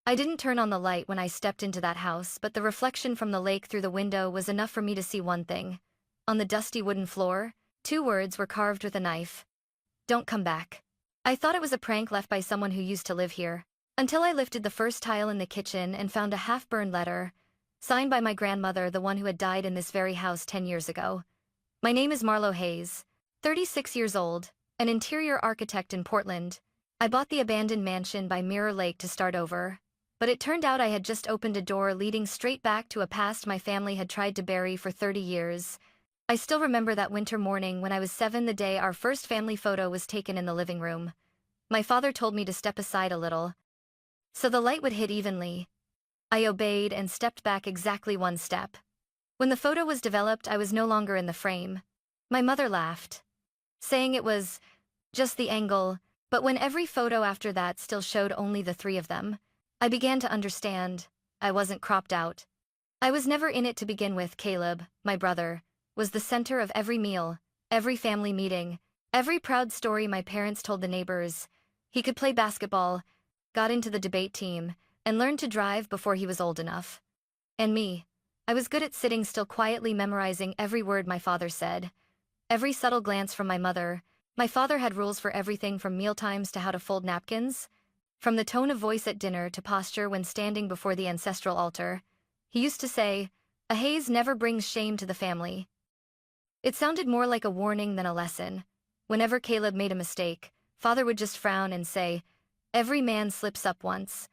I didn't turn on the light when I stepped into that house, but the reflection from the lake through the window was enough for me to see one thing. On the dusty wooden floor, two words were carved with a knife. Don't come back. I thought it was a prank left by someone who used to live here, until I lifted the first tile in the kitchen and found a half-burned letter, signed by my grandmother, the one who had died in this very house 10 years ago. My name is Marlo Hayes, 36 years old, an interior architect in Portland. I bought the abandoned mansion by Mirror Lake to start over, but it turned out I had just opened a door leading straight back to a past my family had tried to bury for 30 years. I still remember that winter morning when I was 7, the day our first family photo was taken in the living room. My father told me to step aside a little, so the light would hit evenly. I obeyed and stepped back exactly one step. When the photo was developed, I was no longer in the frame. My mother laughed, saying it was just the angle, but when every photo after that still showed only the three of them, I began to understand. I wasn't cropped out. I was never in it to begin with. Caleb, my brother, was the center of every meal, every family meeting, every proud story my parents told the neighbors. He could play basketball, got into the debate team, and learned to drive before he was old enough. And me, I was good at sitting still, quietly memorizing every word my father said, every subtle glance from my mother. My father had rules for everything from mealtimes to how to fold napkins, from the tone of voice at dinner to posture when standing before the ancestral altar. He used to say, "A Hayes never brings shame to the family." It sounded more like a warning than a lesson. Whenever Caleb made a mistake, Father would just frown and say, "Every man slips up once."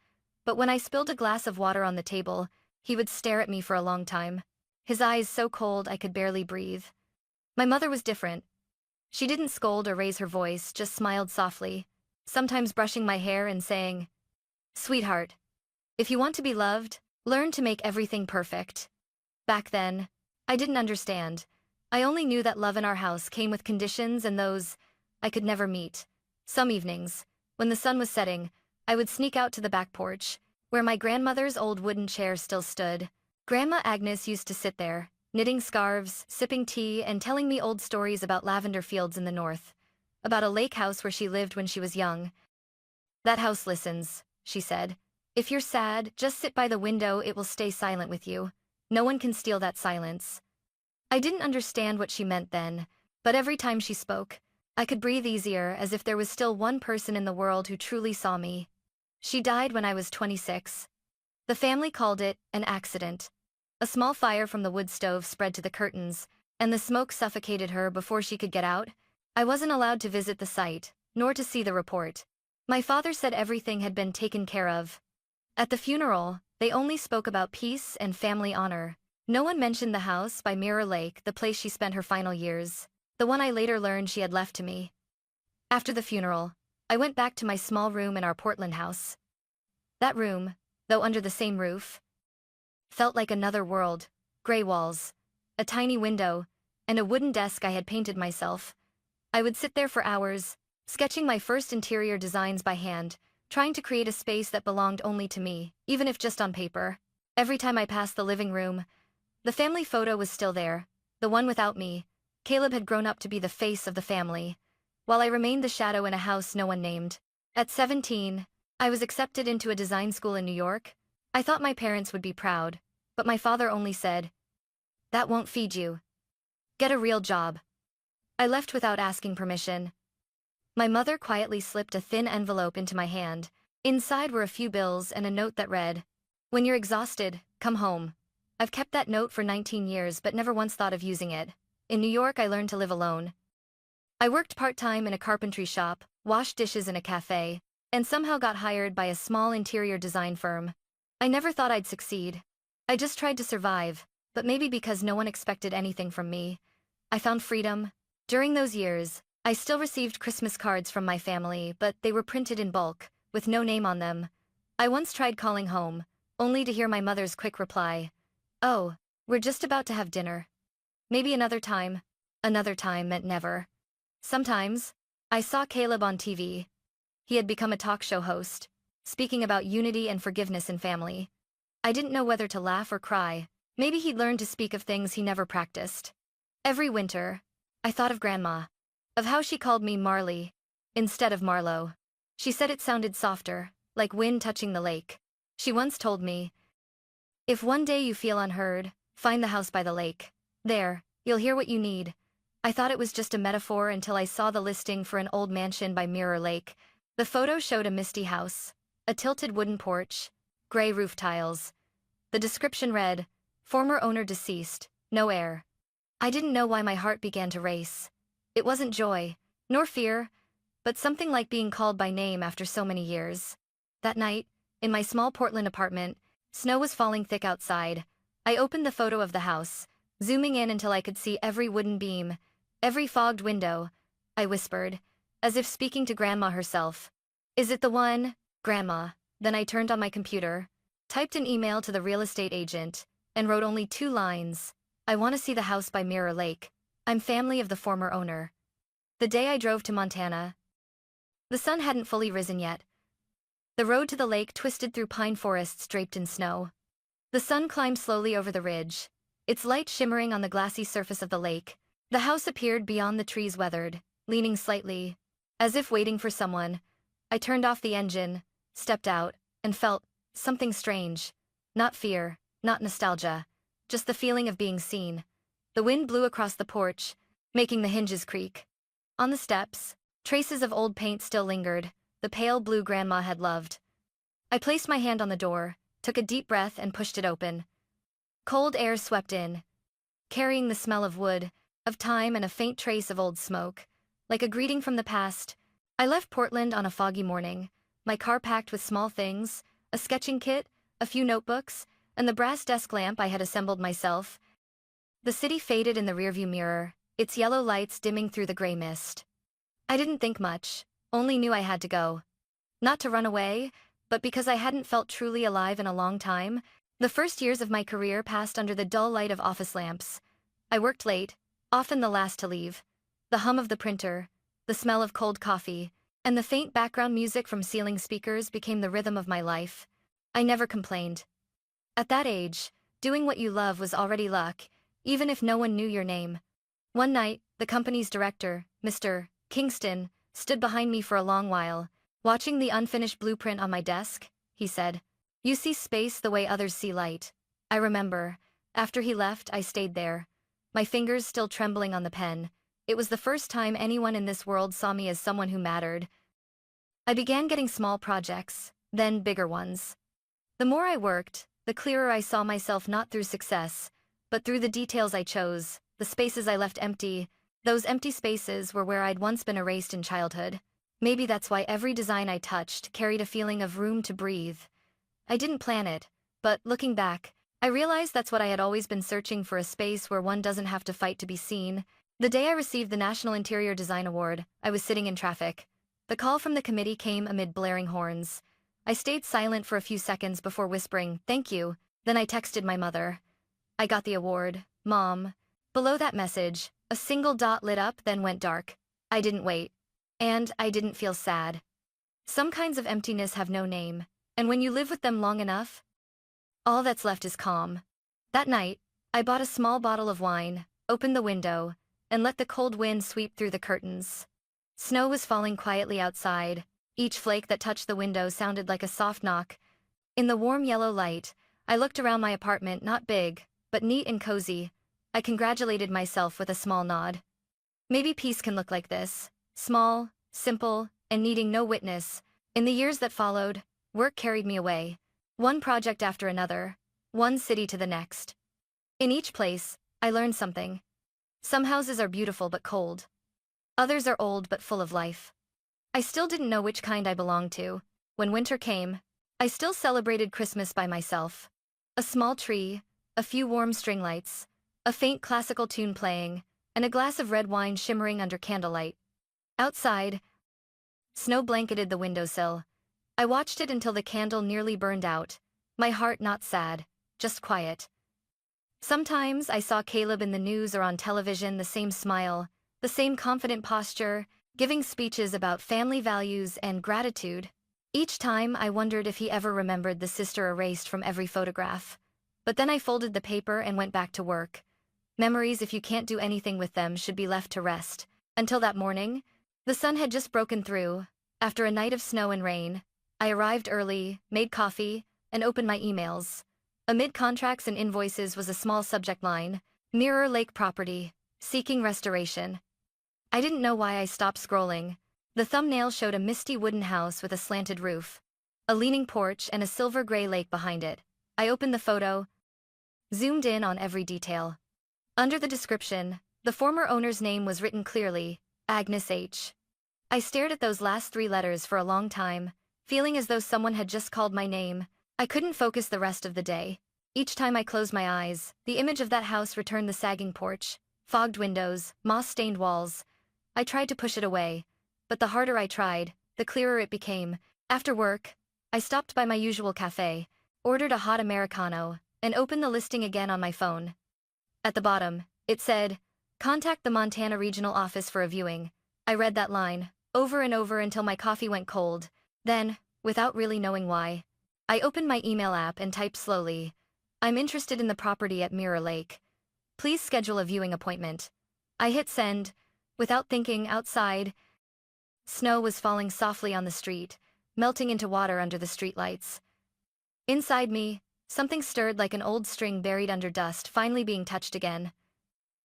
But when I spilled a glass of water on the table, he would stare at me for a long time, his eyes so cold I could barely breathe. My mother was different. She didn't scold or raise her voice, just smiled softly, sometimes brushing my hair and saying, "Sweetheart, if you want to be loved, learn to make everything perfect." Back then, I didn't understand. I only knew that love in our house came with conditions, and those I could never meet. Some evenings, when the sun was setting, I would sneak out to the back porch, where my grandmother's old wooden chair still stood. Grandma Agnes used to sit there, knitting scarves, sipping tea, and telling me old stories about lavender fields in the north, about a lake house where she lived when she was young. "That house listens," she said. "If you're sad, just sit by the window, it will stay silent with you. No one can steal that silence." I didn't understand what she meant then, but every time she spoke, I could breathe easier, as if there was still one person in the world who truly saw me. She died when I was 26. The family called it an accident. A small fire from the wood stove spread to the curtains, and the smoke suffocated her before she could get out. I wasn't allowed to visit the site, nor to see the report. My father said everything had been taken care of. At the funeral, they only spoke about peace and family honor. No one mentioned the house by Mirror Lake, the place she spent her final years, the one I later learned she had left to me. After the funeral, I went back to my small room in our Portland house. That room, though under the same roof, felt like another world. Gray walls, a tiny window, and a wooden desk I had painted myself. I would sit there for hours, sketching my first interior designs by hand, trying to create a space that belonged only to me, even if just on paper. Every time I passed the living room, the family photo was still there, the one without me. Caleb had grown up to be the face of the family, while I remained the shadow in a house no one named. At 17, I was accepted into a design school in New York. I thought my parents would be proud, but my father only said, "That won't feed you. Get a real job." I left without asking permission. My mother quietly slipped a thin envelope into my hand. Inside were a few bills and a note that read, "When you're exhausted, come home." I've kept that note for 19 years but never once thought of using it. In New York, I learned to live alone. I worked part-time in a carpentry shop, washed dishes in a cafe, and somehow got hired by a small interior design firm. I never thought I'd succeed. I just tried to survive, but maybe because no one expected anything from me, I found freedom. During those years, I still received Christmas cards from my family, but they were printed in bulk, with no name on them. I once tried calling home, only to hear my mother's quick reply, "Oh, we're just about to have dinner." Maybe another time. Another time meant never. Sometimes, I saw Caleb on TV. He had become a talk show host, speaking about unity and forgiveness in family. I didn't know whether to laugh or cry. Maybe he'd learned to speak of things he never practiced. Every winter, I thought of Grandma, of how she called me Marley instead of Marlo. She said it sounded softer, like wind touching the lake. She once told me, if one day you feel unheard, find the house by the lake. There, you'll hear what you need. I thought it was just a metaphor until I saw the listing for an old mansion by Mirror Lake. The photo showed a misty house, a tilted wooden porch, gray roof tiles. The description read, former owner deceased, no heir. I didn't know why my heart began to race. It wasn't joy, nor fear, but something like being called by name after so many years. That night, in my small Portland apartment, snow was falling thick outside. I opened the photo of the house, zooming in until I could see every wooden beam, every fogged window. I whispered, as if speaking to Grandma herself. Is it the one, Grandma? Then I turned on my computer, typed an email to the real estate agent, and wrote only 2 lines. I want to see the house by Mirror Lake. I'm family of the former owner. The day I drove to Montana, the sun hadn't fully risen yet. The road to the lake twisted through pine forests draped in snow. The sun climbed slowly over the ridge, its light shimmering on the glassy surface of the lake. The house appeared beyond the trees, weathered, leaning slightly, as if waiting for someone. I turned off the engine, stepped out, and felt something strange. Not fear, not nostalgia, just the feeling of being seen. The wind blew across the porch, making the hinges creak. On the steps, traces of old paint still lingered, the pale blue Grandma had loved. I placed my hand on the door, took a deep breath and pushed it open. Cold air swept in, carrying the smell of wood, of time and a faint trace of old smoke. Like a greeting from the past, I left Portland on a foggy morning, my car packed with small things, a sketching kit, a few notebooks, and the brass desk lamp I had assembled myself. The city faded in the rearview mirror, its yellow lights dimming through the gray mist. I didn't think much, only knew I had to go. Not to run away, but because I hadn't felt truly alive in a long time. The first years of my career passed under the dull light of office lamps. I worked late, often the last to leave. The hum of the printer, the smell of cold coffee, and the faint background music from ceiling speakers became the rhythm of my life. I never complained. At that age, doing what you love was already luck, even if no one knew your name. One night, the company's director, Mr. Kingston, stood behind me for a long while. Watching the unfinished blueprint on my desk, he said, "You see space the way others see light." I remember, after he left, I stayed there, my fingers still trembling on the pen. It was the first time anyone in this world saw me as someone who mattered. I began getting small projects, then bigger ones. The more I worked, the clearer I saw myself, not through success, but through the details I chose, the spaces I left empty. Those empty spaces were where I'd once been erased in childhood. Maybe that's why every design I touched carried a feeling of room to breathe. I didn't plan it, but looking back, I realized that's what I had always been searching for, a space where one doesn't have to fight to be seen. The day I received the National Interior Design Award, I was sitting in traffic. The call from the committee came amid blaring horns. I stayed silent for a few seconds before whispering, "Thank you." Then I texted my mother. "I got the award, Mom." Below that message, a single dot lit up, then went dark. I didn't wait. And I didn't feel sad. Some kinds of emptiness have no name, and when you live with them long enough, all that's left is calm. That night, I bought a small bottle of wine, opened the window, and let the cold wind sweep through the curtains. Snow was falling quietly outside. Each flake that touched the window sounded like a soft knock. In the warm yellow light, I looked around my apartment, not big, but neat and cozy. I congratulated myself with a small nod. Maybe peace can look like this. Small, simple, and needing no witness. In the years that followed, work carried me away. One project after another, one city to the next. In each place, I learned something. Some houses are beautiful but cold. Others are old but full of life. I still didn't know which kind I belonged to. When winter came, I still celebrated Christmas by myself. A small tree, a few warm string lights, a faint classical tune playing, and a glass of red wine shimmering under candlelight. Outside, snow blanketed the windowsill. I watched it until the candle nearly burned out, my heart not sad, just quiet. Sometimes I saw Caleb in the news or on television, the same smile, the same confident posture, giving speeches about family values and gratitude. Each time I wondered if he ever remembered the sister erased from every photograph. But then I folded the paper and went back to work. Memories, if you can't do anything with them, should be left to rest. Until that morning, the sun had just broken through. After a night of snow and rain, I arrived early, made coffee, and opened my emails. Amid contracts and invoices was a small subject line: Mirror Lake Property, Seeking Restoration. I didn't know why I stopped scrolling. The thumbnail showed a misty wooden house with a slanted roof, a leaning porch, and a silver-gray lake behind it. I opened the photo, zoomed in on every detail. Under the description, the former owner's name was written clearly: Agnes H. I stared at those last 3 letters for a long time, feeling as though someone had just called my name. I couldn't focus the rest of the day. Each time I closed my eyes, the image of that house returned: the sagging porch, fogged windows, moss-stained walls. I tried to push it away, but the harder I tried, the clearer it became. After work, I stopped by my usual cafe, ordered a hot Americano, and opened the listing again on my phone. At the bottom, it said, "Contact the Montana Regional Office for a viewing." I read that line over and over until my coffee went cold. Then, without really knowing why, I opened my email app and typed slowly, "I'm interested in the property at Mirror Lake. Please schedule a viewing appointment." I hit send. Without thinking, outside, snow was falling softly on the street, melting into water under the streetlights. Inside me, something stirred like an old string buried under dust, finally being touched again.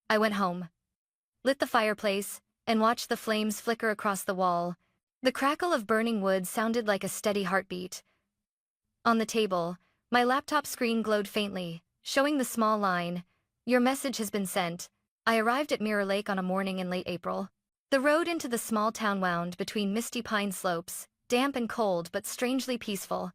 I went home, lit the fireplace, and watched the flames flicker across the wall. The crackle of burning wood sounded like a steady heartbeat. On the table, my laptop screen glowed faintly, showing the small line, "Your message has been sent." I arrived at Mirror Lake on a morning in late April. The road into the small town wound between misty pine slopes, damp and cold but strangely peaceful.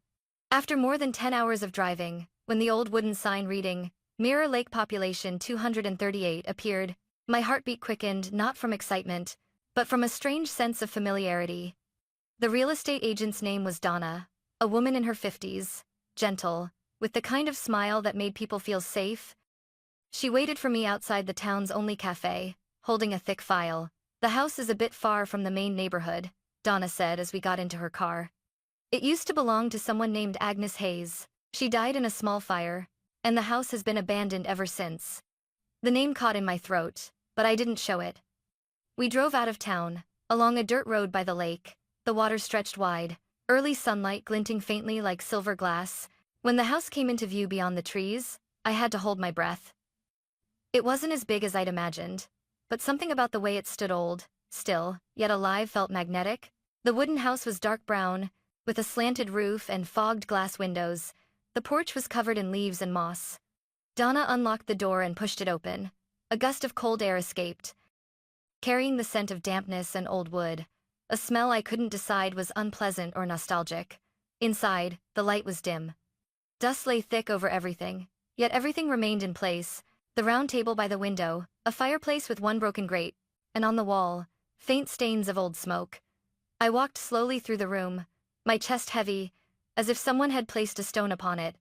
After more than 10 hours of driving, when the old wooden sign reading, "Mirror Lake Population 238 appeared, my heartbeat quickened, not from excitement, but from a strange sense of familiarity. The real estate agent's name was Donna, a woman in her 50s, gentle, with the kind of smile that made people feel safe. She waited for me outside the town's only cafe, holding a thick file. "The house is a bit far from the main neighborhood," Donna said as we got into her car. "It used to belong to someone named Agnes Hayes. She died in a small fire, and the house has been abandoned ever since." The name caught in my throat, but I didn't show it. We drove out of town, along a dirt road by the lake. The water stretched wide, early sunlight glinting faintly like silver glass. When the house came into view beyond the trees, I had to hold my breath. It wasn't as big as I'd imagined, but something about the way it stood, old, still, yet alive, felt magnetic. The wooden house was dark brown, with a slanted roof and fogged glass windows. The porch was covered in leaves and moss. Donna unlocked the door and pushed it open. A gust of cold air escaped, carrying the scent of dampness and old wood. A smell I couldn't decide was unpleasant or nostalgic. Inside, the light was dim. Dust lay thick over everything, yet everything remained in place. The round table by the window, a fireplace with one broken grate, and on the wall, faint stains of old smoke. I walked slowly through the room, my chest heavy, as if someone had placed a stone upon it.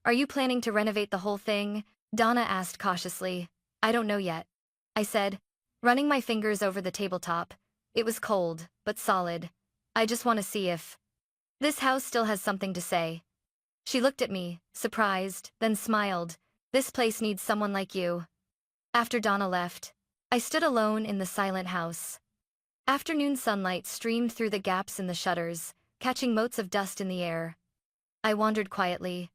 "Are you planning to renovate the whole thing?" Donna asked cautiously. "I don't know yet," I said, running my fingers over the tabletop. It was cold, but solid. "I just want to see if this house still has something to say." She looked at me, surprised, then smiled. "This place needs someone like you." After Donna left, I stood alone in the silent house. Afternoon sunlight streamed through the gaps in the shutters, catching motes of dust in the air. I wandered quietly,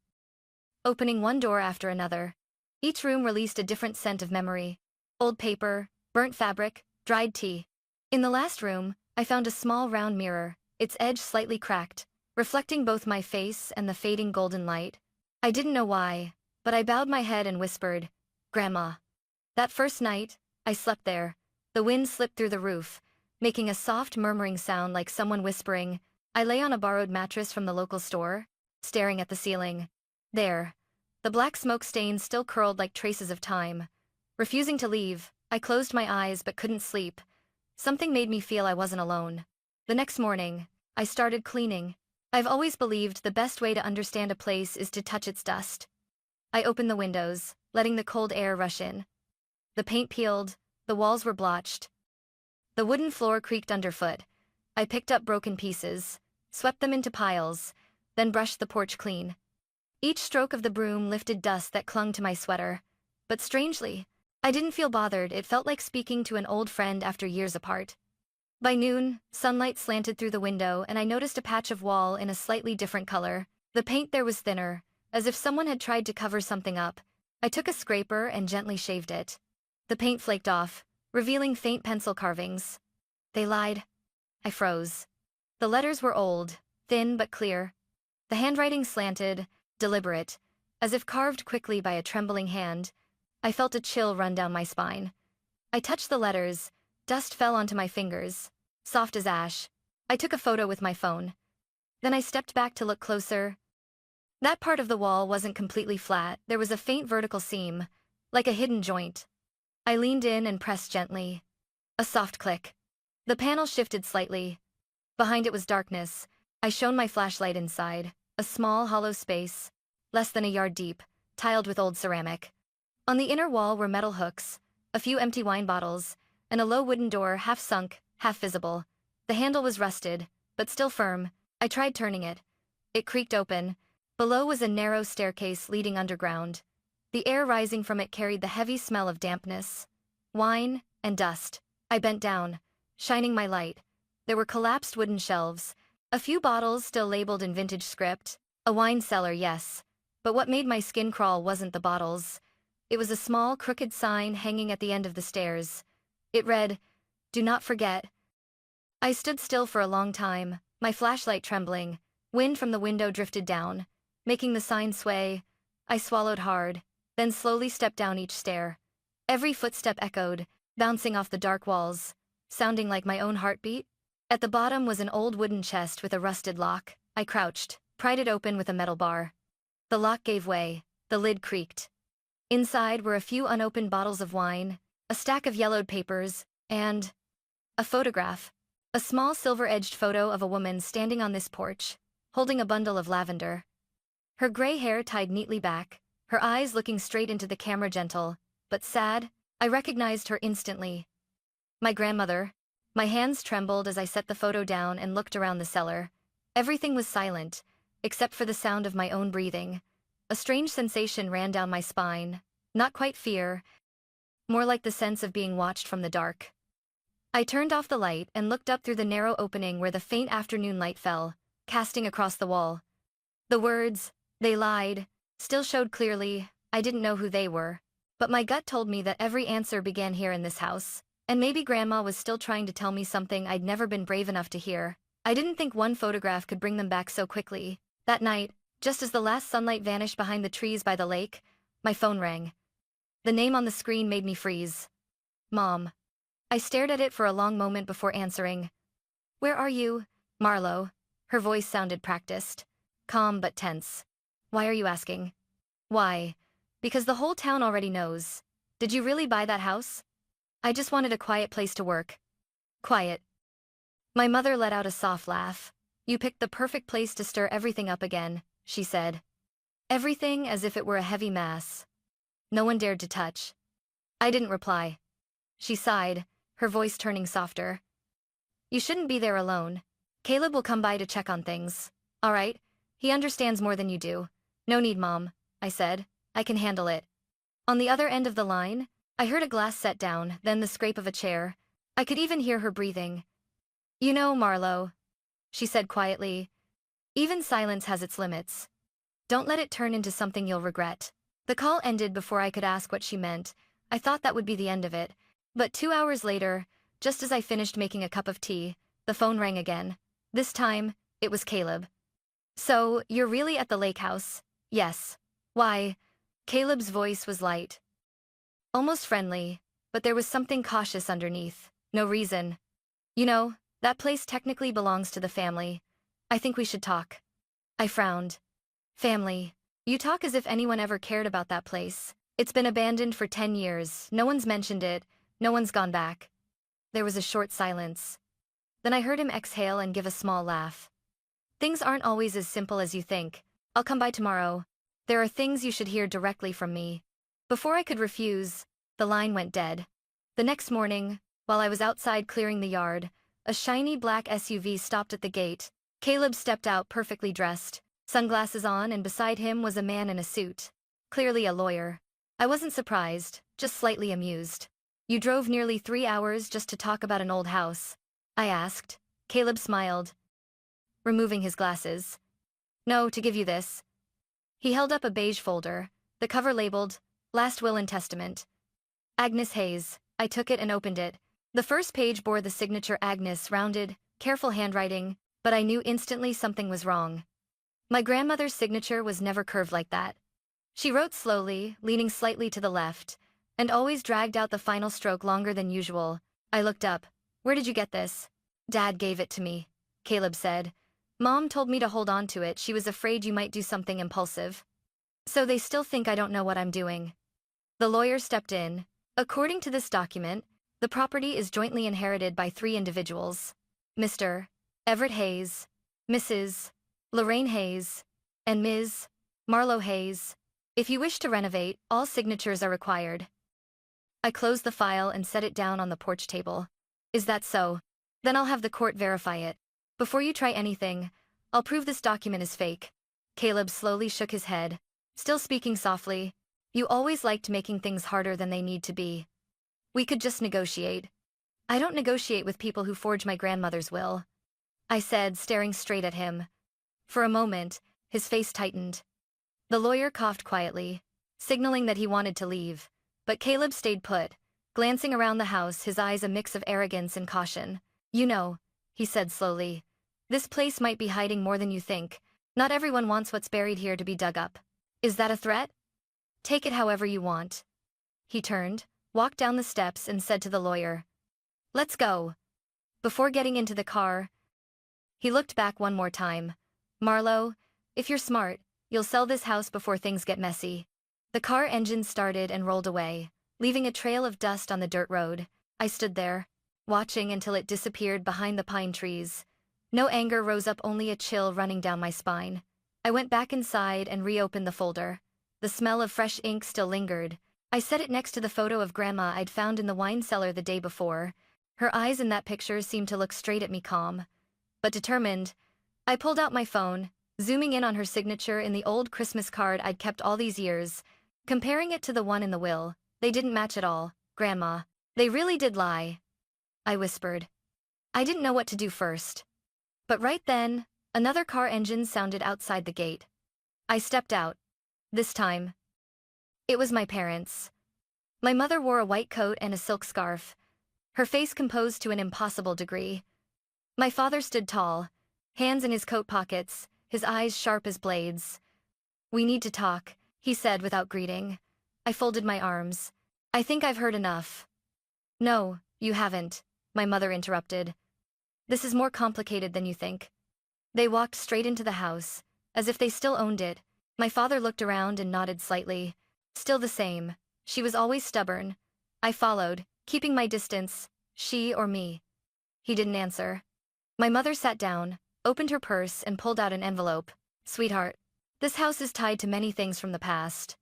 opening one door after another. Each room released a different scent of memory: old paper, burnt fabric, dried tea. In the last room, I found a small round mirror, its edge slightly cracked, reflecting both my face and the fading golden light. I didn't know why, but I bowed my head and whispered, "Grandma." That first night, I slept there. The wind slipped through the roof, making a soft murmuring sound like someone whispering. I lay on a borrowed mattress from the local store, staring at the ceiling. There, the black smoke stains still curled like traces of time. Refusing to leave, I closed my eyes but couldn't sleep. Something made me feel I wasn't alone. The next morning, I started cleaning. I've always believed the best way to understand a place is to touch its dust. I opened the windows, letting the cold air rush in. The paint peeled, the walls were blotched. The wooden floor creaked underfoot. I picked up broken pieces, swept them into piles, then brushed the porch clean. Each stroke of the broom lifted dust that clung to my sweater. But strangely, I didn't feel bothered. It felt like speaking to an old friend after years apart. By noon, sunlight slanted through the window and I noticed a patch of wall in a slightly different color. The paint there was thinner, as if someone had tried to cover something up. I took a scraper and gently shaved it. The paint flaked off, revealing faint pencil carvings. They lied. I froze. The letters were old, thin but clear. The handwriting slanted, deliberate, as if carved quickly by a trembling hand. I felt a chill run down my spine. I touched the letters. Dust fell onto my fingers, soft as ash. I took a photo with my phone. Then I stepped back to look closer. That part of the wall wasn't completely flat. There was a faint vertical seam, like a hidden joint. I leaned in and pressed gently. A soft click. The panel shifted slightly. Behind it was darkness. I shone my flashlight inside, a small, hollow space, less than a yard deep, tiled with old ceramic. On the inner wall were metal hooks, a few empty wine bottles, and a low wooden door half sunk, half visible. The handle was rusted, but still firm. I tried turning it. It creaked open. Below was a narrow staircase leading underground. The air rising from it carried the heavy smell of dampness, wine, and dust. I bent down, shining my light. There were collapsed wooden shelves, a few bottles still labeled in vintage script. A wine cellar, yes. But what made my skin crawl wasn't the bottles. It was a small, crooked sign hanging at the end of the stairs. It read, "Do not forget." I stood still for a long time, my flashlight trembling. Wind from the window drifted down, making the sign sway. I swallowed hard, then slowly stepped down each stair. Every footstep echoed, bouncing off the dark walls, sounding like my own heartbeat. At the bottom was an old wooden chest with a rusted lock. I crouched, pried it open with a metal bar. The lock gave way, the lid creaked. Inside were a few unopened bottles of wine, a stack of yellowed papers, and a photograph. A small silver-edged photo of a woman standing on this porch, holding a bundle of lavender. Her gray hair tied neatly back, her eyes looking straight into the camera, gentle, but sad. I recognized her instantly. My grandmother. My hands trembled as I set the photo down and looked around the cellar. Everything was silent, except for the sound of my own breathing. A strange sensation ran down my spine, not quite fear, more like the sense of being watched from the dark. I turned off the light and looked up through the narrow opening where the faint afternoon light fell, casting across the wall. The words, "They lied," still showed clearly. I didn't know who they were, but my gut told me that every answer began here in this house, and maybe Grandma was still trying to tell me something I'd never been brave enough to hear. I didn't think one photograph could bring them back so quickly. That night, just as the last sunlight vanished behind the trees by the lake, my phone rang. The name on the screen made me freeze. Mom. I stared at it for a long moment before answering. "Where are you, Marlo?" Her voice sounded practiced, calm but tense. "Why are you asking?" "Why? Because the whole town already knows. Did you really buy that house?" "I just wanted a quiet place to work." "Quiet." My mother let out a soft laugh. "You picked the perfect place to stir everything up again," she said. Everything as if it were a heavy mass. No one dared to touch. I didn't reply. She sighed, her voice turning softer. "You shouldn't be there alone. Caleb will come by to check on things. All right? He understands more than you do." "No need, Mom," I said. "I can handle it." On the other end of the line, I heard a glass set down, then the scrape of a chair. I could even hear her breathing. "You know, Marlo," she said quietly, "even silence has its limits. Don't let it turn into something you'll regret." The call ended before I could ask what she meant. I thought that would be the end of it. But 2 hours later, just as I finished making a cup of tea, the phone rang again. This time, it was Caleb. "So, you're really at the lake house?" "Yes." "Why?" Caleb's voice was light, almost friendly, but there was something cautious underneath. "No reason. You know, that place technically belongs to the family. I think we should talk." I frowned. "Family? You talk as if anyone ever cared about that place. It's been abandoned for 10 years, no one's mentioned it, no one's gone back." There was a short silence. Then I heard him exhale and give a small laugh. "Things aren't always as simple as you think. I'll come by tomorrow. There are things you should hear directly from me." Before I could refuse, the line went dead. The next morning, while I was outside clearing the yard, a shiny black SUV stopped at the gate. Caleb stepped out perfectly dressed, sunglasses on, and beside him was a man in a suit. Clearly a lawyer. I wasn't surprised, just slightly amused. "You drove nearly 3 hours just to talk about an old house?" I asked. Caleb smiled, removing his glasses. No, to give you this. He held up a beige folder, the cover labeled, Last Will and Testament. Agnes Hayes. I took it and opened it. The first page bore the signature Agnes, rounded, careful handwriting, but I knew instantly something was wrong. My grandmother's signature was never curved like that. She wrote slowly, leaning slightly to the left, and always dragged out the final stroke longer than usual. I looked up. Where did you get this? Dad gave it to me, Caleb said. Mom told me to hold on to it. She was afraid you might do something impulsive. So they still think I don't know what I'm doing. The lawyer stepped in. According to this document, the property is jointly inherited by 3 individuals. Mr. Everett Hayes, Mrs. Lorraine Hayes, and Ms. Marlowe Hayes. If you wish to renovate, all signatures are required. I closed the file and set it down on the porch table. Is that so? Then I'll have the court verify it. Before you try anything, I'll prove this document is fake. Caleb slowly shook his head, still speaking softly. You always liked making things harder than they need to be. We could just negotiate. I don't negotiate with people who forge my grandmother's will, I said, staring straight at him. For a moment, his face tightened. The lawyer coughed quietly, signaling that he wanted to leave, but Caleb stayed put, glancing around the house, his eyes a mix of arrogance and caution. You know, he said slowly, this place might be hiding more than you think. Not everyone wants what's buried here to be dug up. Is that a threat? Take it however you want. He turned, walked down the steps and said to the lawyer, Let's go. Before getting into the car, he looked back one more time. Marlowe, if you're smart, you'll sell this house before things get messy. The car engine started and rolled away, leaving a trail of dust on the dirt road. I stood there, watching until it disappeared behind the pine trees. No anger rose up, only a chill running down my spine. I went back inside and reopened the folder. The smell of fresh ink still lingered. I set it next to the photo of Grandma I'd found in the wine cellar the day before. Her eyes in that picture seemed to look straight at me, calm, but determined. I pulled out my phone, zooming in on her signature in the old Christmas card I'd kept all these years. Comparing it to the one in the will, they didn't match at all. Grandma, they really did lie, I whispered. I didn't know what to do first. But right then, another car engine sounded outside the gate. I stepped out. This time, it was my parents. My mother wore a white coat and a silk scarf, her face composed to an impossible degree. My father stood tall, hands in his coat pockets, his eyes sharp as blades. We need to talk, he said without greeting. I folded my arms. I think I've heard enough. No, you haven't, my mother interrupted. This is more complicated than you think. They walked straight into the house, as if they still owned it. My father looked around and nodded slightly. Still the same. She was always stubborn. I followed, keeping my distance. She or me. He didn't answer. My mother sat down, opened her purse and pulled out an envelope. Sweetheart, this house is tied to many things from the past.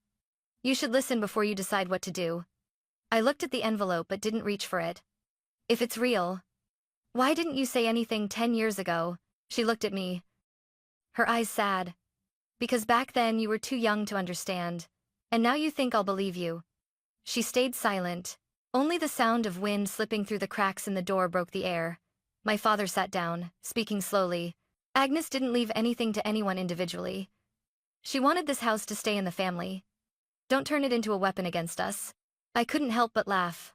You should listen before you decide what to do. I looked at the envelope but didn't reach for it. If it's real, why didn't you say anything 10 years ago? She looked at me, her eyes sad. Because back then you were too young to understand, and now you think I'll believe you. She stayed silent. Only the sound of wind slipping through the cracks in the door broke the air. My father sat down, speaking slowly. Agnes didn't leave anything to anyone individually. She wanted this house to stay in the family. Don't turn it into a weapon against us. I couldn't help but laugh.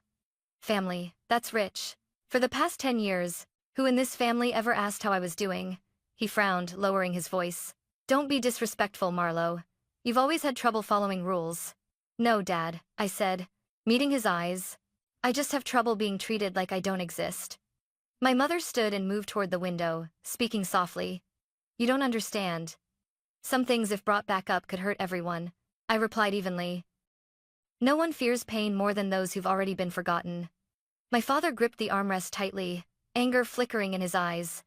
Family, that's rich. For the past 10 years, who in this family ever asked how I was doing? He frowned, lowering his voice. Don't be disrespectful, Marlowe. You've always had trouble following rules. No, Dad, I said, meeting his eyes. I just have trouble being treated like I don't exist. My mother stood and moved toward the window, speaking softly. You don't understand. Some things, if brought back up, could hurt everyone. I replied evenly. No one fears pain more than those who've already been forgotten. My father gripped the armrest tightly, anger flickering in his eyes.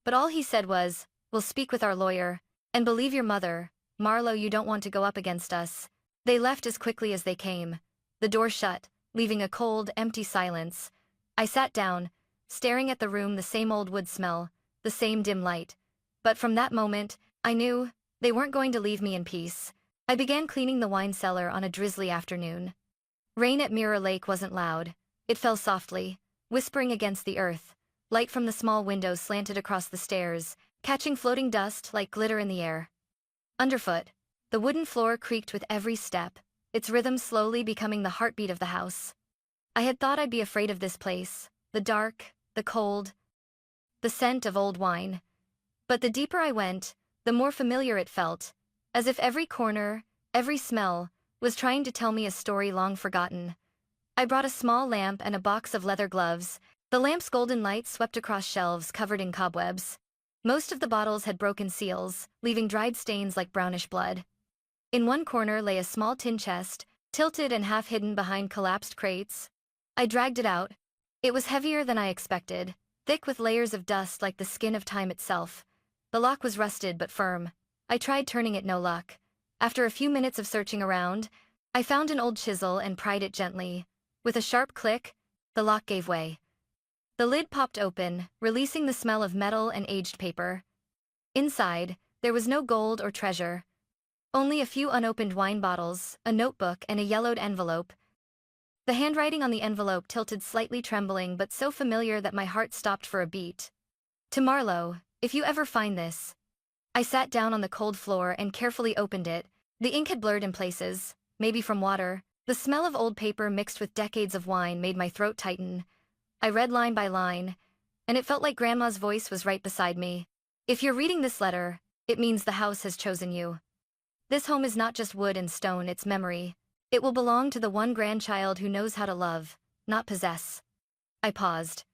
But all he said was, we'll speak with our lawyer, and believe your mother. Marlowe, you don't want to go up against us. They left as quickly as they came. The door shut, leaving a cold, empty silence. I sat down, staring at the room, the same old wood smell, the same dim light. But from that moment, I knew they weren't going to leave me in peace. I began cleaning the wine cellar on a drizzly afternoon. Rain at Mirror Lake wasn't loud. It fell softly, whispering against the earth. Light from the small windows slanted across the stairs, catching floating dust like glitter in the air. Underfoot, the wooden floor creaked with every step, its rhythm slowly becoming the heartbeat of the house. I had thought I'd be afraid of this place, the dark, the cold, the scent of old wine. But the deeper I went, the more familiar it felt, as if every corner, every smell, was trying to tell me a story long forgotten. I brought a small lamp and a box of leather gloves. The lamp's golden light swept across shelves covered in cobwebs. Most of the bottles had broken seals, leaving dried stains like brownish blood. In one corner lay a small tin chest, tilted and half hidden behind collapsed crates. I dragged it out. It was heavier than I expected, thick with layers of dust like the skin of time itself. The lock was rusted but firm. I tried turning it, no luck. After a few minutes of searching around, I found an old chisel and pried it gently. With a sharp click, the lock gave way. The lid popped open, releasing the smell of metal and aged paper. Inside, there was no gold or treasure. Only a few unopened wine bottles, a notebook, and a yellowed envelope. The handwriting on the envelope tilted slightly, trembling but so familiar that my heart stopped for a beat. To Marlowe, if you ever find this. I sat down on the cold floor and carefully opened it. The ink had blurred in places, maybe from water. The smell of old paper mixed with decades of wine made my throat tighten. I read line by line, and it felt like Grandma's voice was right beside me. If you're reading this letter, it means the house has chosen you. This home is not just wood and stone, it's memory. It will belong to the one grandchild who knows how to love, not possess. I paused.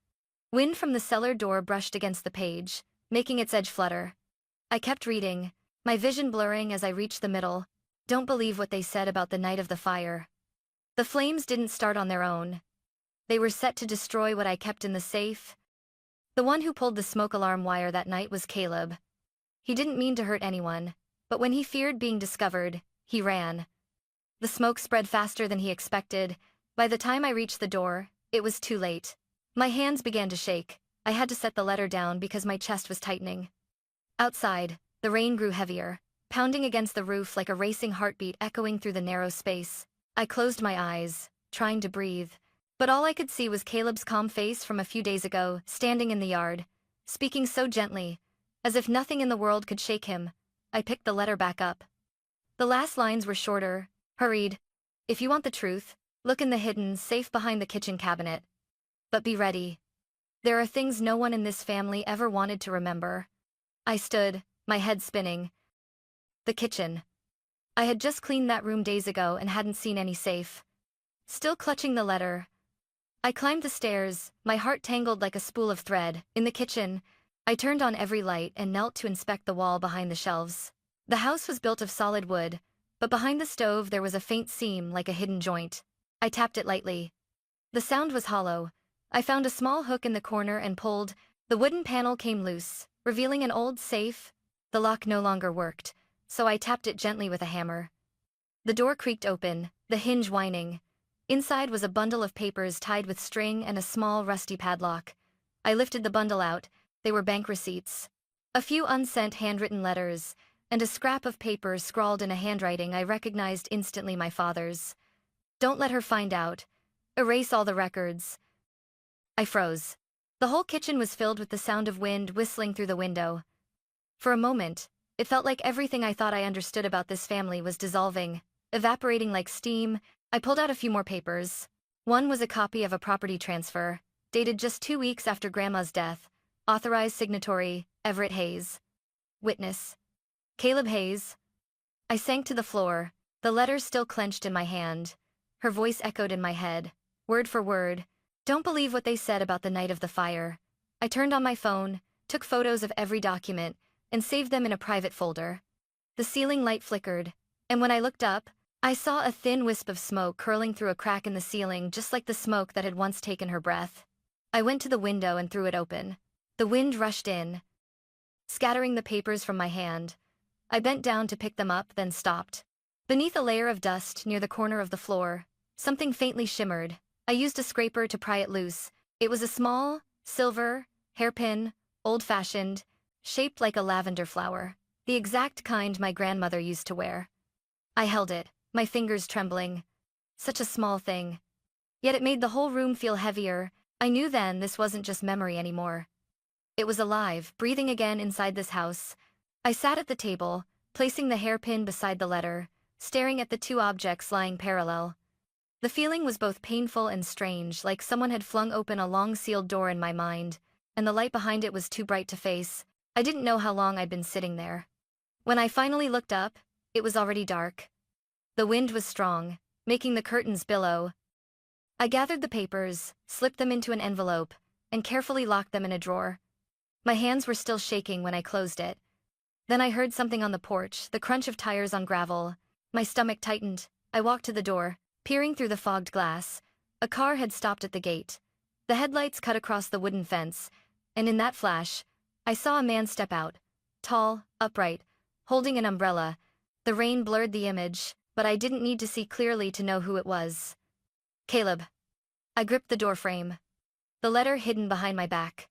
Wind from the cellar door brushed against the page, making its edge flutter. I kept reading, my vision blurring as I reached the middle. Don't believe what they said about the night of the fire. The flames didn't start on their own. They were set to destroy what I kept in the safe. The one who pulled the smoke alarm wire that night was Caleb. He didn't mean to hurt anyone, but when he feared being discovered, he ran. The smoke spread faster than he expected. By the time I reached the door, it was too late. My hands began to shake. I had to set the letter down because my chest was tightening. Outside, the rain grew heavier, pounding against the roof like a racing heartbeat echoing through the narrow space. I closed my eyes, trying to breathe. But all I could see was Caleb's calm face from a few days ago, standing in the yard, speaking so gently, as if nothing in the world could shake him. I picked the letter back up. The last lines were shorter, hurried. If you want the truth, look in the hidden safe behind the kitchen cabinet. But be ready. There are things no one in this family ever wanted to remember. I stood, my head spinning. The kitchen. I had just cleaned that room days ago and hadn't seen any safe. Still clutching the letter, I climbed the stairs, my heart tangled like a spool of thread. In the kitchen, I turned on every light and knelt to inspect the wall behind the shelves. The house was built of solid wood, but behind the stove there was a faint seam like a hidden joint. I tapped it lightly. The sound was hollow. I found a small hook in the corner and pulled. The wooden panel came loose, revealing an old safe. The lock no longer worked, so I tapped it gently with a hammer. The door creaked open, the hinge whining. Inside was a bundle of papers tied with string and a small rusty padlock. I lifted the bundle out. They were bank receipts. A few unsent handwritten letters, and a scrap of paper scrawled in a handwriting I recognized instantly, my father's. Don't let her find out. Erase all the records. I froze. The whole kitchen was filled with the sound of wind whistling through the window. For a moment, it felt like everything I thought I understood about this family was dissolving, evaporating like steam. I pulled out a few more papers. One was a copy of a property transfer, dated just 2 weeks after Grandma's death. Authorized signatory, Everett Hayes. Witness, Caleb Hayes. I sank to the floor, the letter still clenched in my hand. Her voice echoed in my head, word for word. Don't believe what they said about the night of the fire. I turned on my phone, took photos of every document, and saved them in a private folder. The ceiling light flickered, and when I looked up, I saw a thin wisp of smoke curling through a crack in the ceiling, just like the smoke that had once taken her breath. I went to the window and threw it open. The wind rushed in, scattering the papers from my hand. I bent down to pick them up, then stopped. Beneath a layer of dust near the corner of the floor, something faintly shimmered. I used a scraper to pry it loose. It was a small, silver, hairpin, old-fashioned, shaped like a lavender flower, the exact kind my grandmother used to wear. I held it, my fingers trembling. Such a small thing. Yet it made the whole room feel heavier. I knew then this wasn't just memory anymore. It was alive, breathing again inside this house. I sat at the table, placing the hairpin beside the letter, staring at the two objects lying parallel. The feeling was both painful and strange, like someone had flung open a long-sealed door in my mind, and the light behind it was too bright to face. I didn't know how long I'd been sitting there. When I finally looked up, it was already dark. The wind was strong, making the curtains billow. I gathered the papers, slipped them into an envelope, and carefully locked them in a drawer. My hands were still shaking when I closed it. Then I heard something on the porch, the crunch of tires on gravel. My stomach tightened. I walked to the door, peering through the fogged glass. A car had stopped at the gate. The headlights cut across the wooden fence, and in that flash, I saw a man step out. Tall, upright, holding an umbrella. The rain blurred the image, but I didn't need to see clearly to know who it was. Caleb. I gripped the doorframe. The letter hidden behind my back.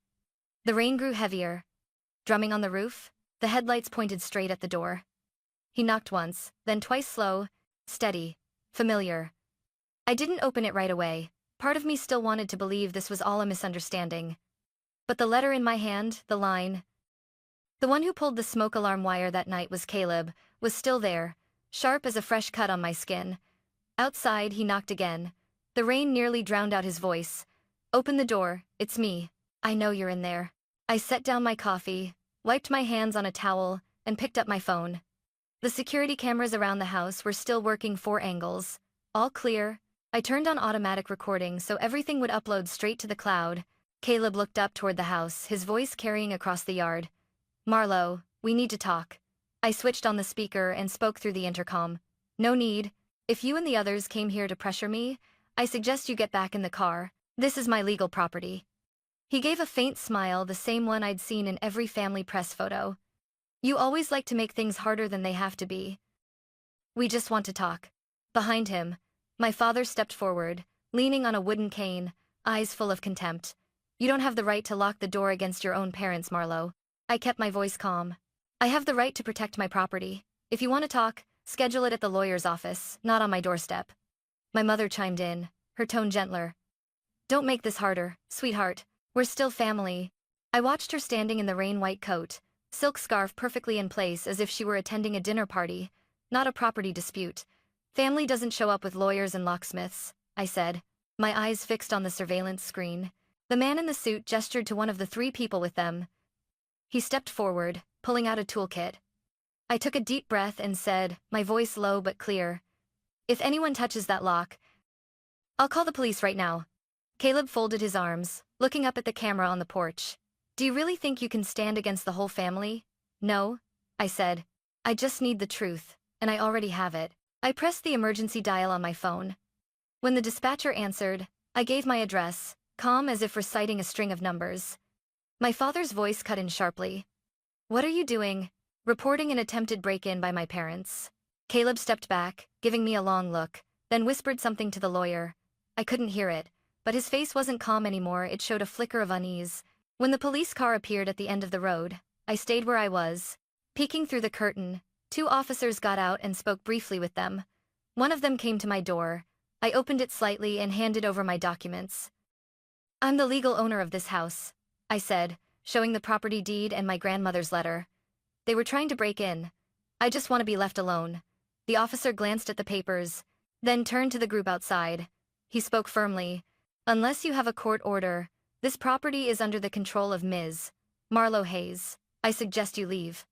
The rain grew heavier. Drumming on the roof, the headlights pointed straight at the door. He knocked once, then twice, slow, steady, familiar. I didn't open it right away. Part of me still wanted to believe this was all a misunderstanding. But the letter in my hand, the line, "The one who pulled the smoke alarm wire that night was Caleb," was still there, sharp as a fresh cut on my skin. Outside, he knocked again. The rain nearly drowned out his voice. "Open the door, it's me. I know you're in there." I set down my coffee, wiped my hands on a towel, and picked up my phone. The security cameras around the house were still working 4 angles. All clear. I turned on automatic recording so everything would upload straight to the cloud. Caleb looked up toward the house, his voice carrying across the yard. "Marlo, we need to talk." I switched on the speaker and spoke through the intercom. "No need. If you and the others came here to pressure me, I suggest you get back in the car. This is my legal property." He gave a faint smile, the same one I'd seen in every family press photo. "You always like to make things harder than they have to be. We just want to talk." Behind him, my father stepped forward, leaning on a wooden cane, eyes full of contempt. "You don't have the right to lock the door against your own parents, Marlo." I kept my voice calm. "I have the right to protect my property. If you want to talk, schedule it at the lawyer's office, not on my doorstep." My mother chimed in, her tone gentler. "Don't make this harder, sweetheart. We're still family." I watched her standing in the rain-white coat, silk scarf perfectly in place as if she were attending a dinner party, not a property dispute. "Family doesn't show up with lawyers and locksmiths," I said, my eyes fixed on the surveillance screen. The man in the suit gestured to one of the 3 people with them. He stepped forward, pulling out a toolkit. I took a deep breath and said, my voice low but clear, "If anyone touches that lock, I'll call the police right now." Caleb folded his arms, looking up at the camera on the porch. "Do you really think you can stand against the whole family?" "No," I said. "I just need the truth, and I already have it." I pressed the emergency dial on my phone. When the dispatcher answered, I gave my address, calm as if reciting a string of numbers. My father's voice cut in sharply. "What are you doing?" "Reporting an attempted break-in by my parents." Caleb stepped back, giving me a long look, then whispered something to the lawyer. I couldn't hear it, but his face wasn't calm anymore. It showed a flicker of unease. When the police car appeared at the end of the road, I stayed where I was. Peeking through the curtain, 2 officers got out and spoke briefly with them. One of them came to my door. I opened it slightly and handed over my documents. "I'm the legal owner of this house," I said, showing the property deed and my grandmother's letter. "They were trying to break in. I just want to be left alone." The officer glanced at the papers, then turned to the group outside. He spoke firmly. "Unless you have a court order, this property is under the control of Ms. Marlo Hayes. I suggest you leave."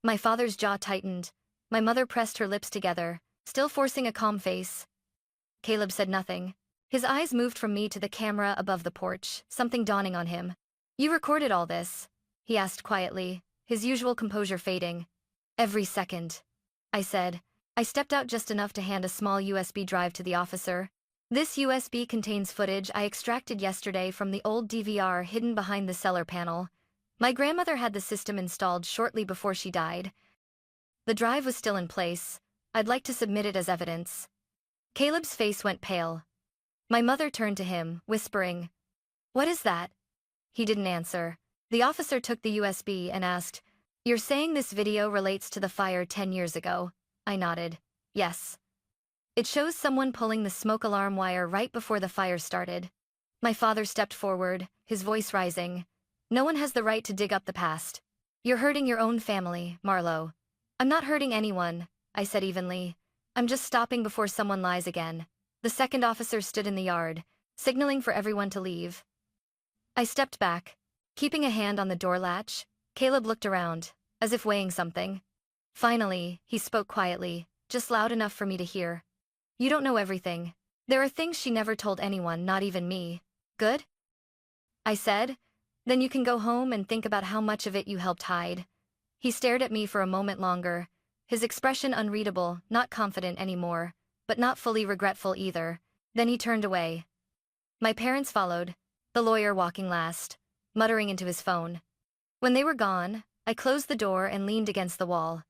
My father's jaw tightened. My mother pressed her lips together, still forcing a calm face. Caleb said nothing. His eyes moved from me to the camera above the porch, something dawning on him. "You recorded all this?" he asked quietly, his usual composure fading. "Every second," I said. I stepped out just enough to hand a small USB drive to the officer. "This USB contains footage I extracted yesterday from the old DVR hidden behind the cellar panel. My grandmother had the system installed shortly before she died. The drive was still in place. I'd like to submit it as evidence." Caleb's face went pale. My mother turned to him, whispering, "What is that?" He didn't answer. The officer took the USB and asked, "You're saying this video relates to the fire 10 years ago?" I nodded. "Yes. It shows someone pulling the smoke alarm wire right before the fire started." My father stepped forward, his voice rising. "No one has the right to dig up the past. You're hurting your own family, Marlo." I'm not hurting anyone, I said evenly. I'm just stopping before someone lies again. The second officer stood in the yard, signaling for everyone to leave. I stepped back. Keeping a hand on the door latch, Caleb looked around, as if weighing something. Finally, he spoke quietly, just loud enough for me to hear. You don't know everything. There are things she never told anyone, not even me. Good? I said. Then you can go home and think about how much of it you helped hide. He stared at me for a moment longer, his expression unreadable, not confident anymore, but not fully regretful either. Then he turned away. My parents followed, the lawyer walking last, muttering into his phone. When they were gone, I closed the door and leaned against the wall.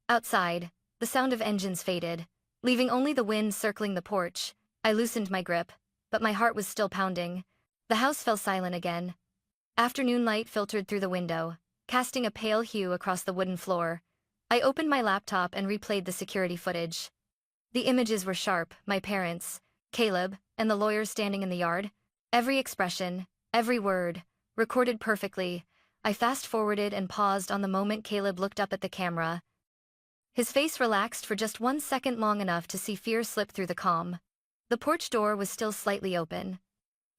Outside, the sound of engines faded, leaving only the wind circling the porch. I loosened my grip, but my heart was still pounding. The house fell silent again. Afternoon light filtered through the window, casting a pale hue across the wooden floor. I opened my laptop and replayed the security footage. The images were sharp, my parents, Caleb, and the lawyer standing in the yard. Every expression, every word, recorded perfectly. I fast-forwarded and paused on the moment Caleb looked up at the camera. His face relaxed for just 1 second, long enough to see fear slip through the calm. The porch door was still slightly open.